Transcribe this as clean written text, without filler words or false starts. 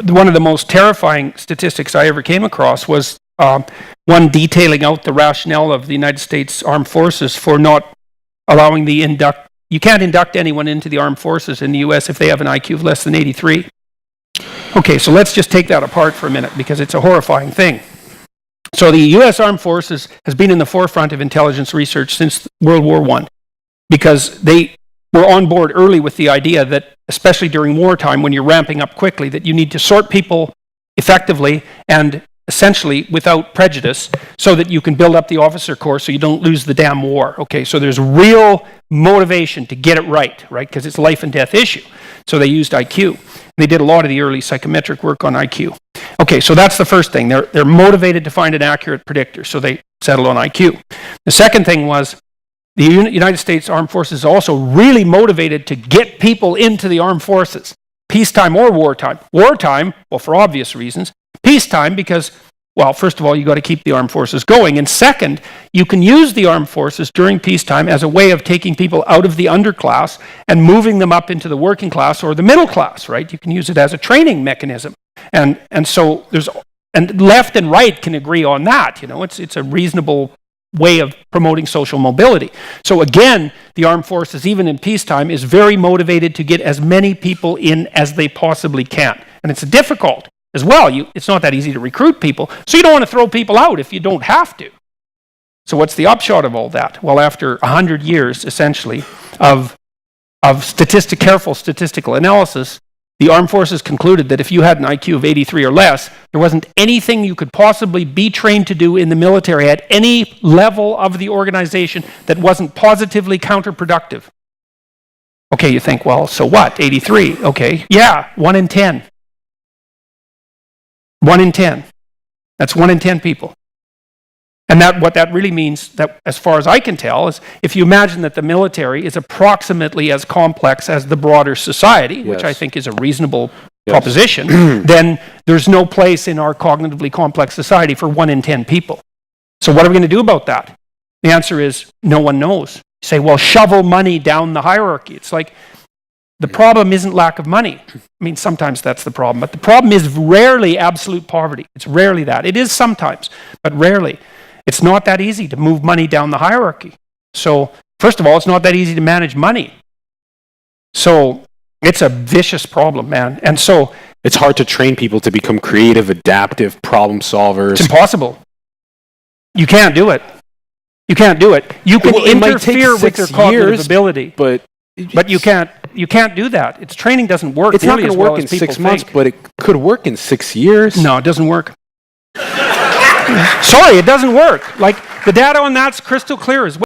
one of the most terrifying statistics I ever came across was one detailing out the rationale of the United States Armed Forces for not allowing you can't induct anyone into the armed forces in the U.S. if they have an IQ of less than 83. Okay, so let's just take that apart for a minute because it's a horrifying thing. So the U.S. Armed Forces has been in the forefront of intelligence research since World War I because they were on board early with the idea that, especially during wartime when you're ramping up quickly, that you need to sort people effectively and essentially without prejudice so that you can build up the officer corps so you don't lose the damn war. Okay, so there's real motivation to get it right? Because it's a life and death issue. So they used IQ. They did a lot of the early psychometric work on IQ. Okay, so that's the first thing. They're motivated to find an accurate predictor, so they settled on IQ. The second thing was the United States Armed Forces is also really motivated to get people into the armed forces, peacetime or wartime. Wartime, well, for obvious reasons. Peacetime because, well, first of all, you got to keep the armed forces going. And second, you can use the armed forces during peacetime as a way of taking people out of the underclass and moving them up into the working class or the middle class, right? You can use it as a training mechanism. And so and left and right can agree on that. It's a reasonable way of promoting social mobility. So again, the armed forces, even in peacetime, is very motivated to get as many people in as they possibly can. And it's difficult as well. It's not that easy to recruit people, so you don't want to throw people out if you don't have to. So what's the upshot of all that? Well, after 100 years, essentially, of careful statistical analysis, the armed forces concluded that if you had an IQ of 83 or less, there wasn't anything you could possibly be trained to do in the military at any level of the organization that wasn't positively counterproductive. Okay, you think, well, so what? 83, okay. Yeah, 1 in 10. 1 in 10. That's 1 in 10 people. And what that really means, that as far as I can tell, is if you imagine that the military is approximately as complex as the broader society, which I think is a reasonable proposition, then there's no place in our cognitively complex society for 1 in 10 people. So what are we going to do about that? The answer is no one knows. You say, well, shovel money down the hierarchy. It's like, the problem isn't lack of money. I mean, sometimes that's the problem, but the problem is rarely absolute poverty. It's rarely that. It is sometimes, but rarely. It's not that easy to move money down the hierarchy. So, first of all, it's not that easy to manage money. So, it's a vicious problem, man. And so, it's hard to train people to become creative, adaptive, problem solvers. It's impossible. You can't do it. You can't do it. You can interfere with their cognitive ability, but you can't do that. Its training doesn't work. It's not going to work in 6 months, but it could work in 6 years. No, it doesn't work. Sorry, it doesn't work. Like, the data on that's crystal clear as well.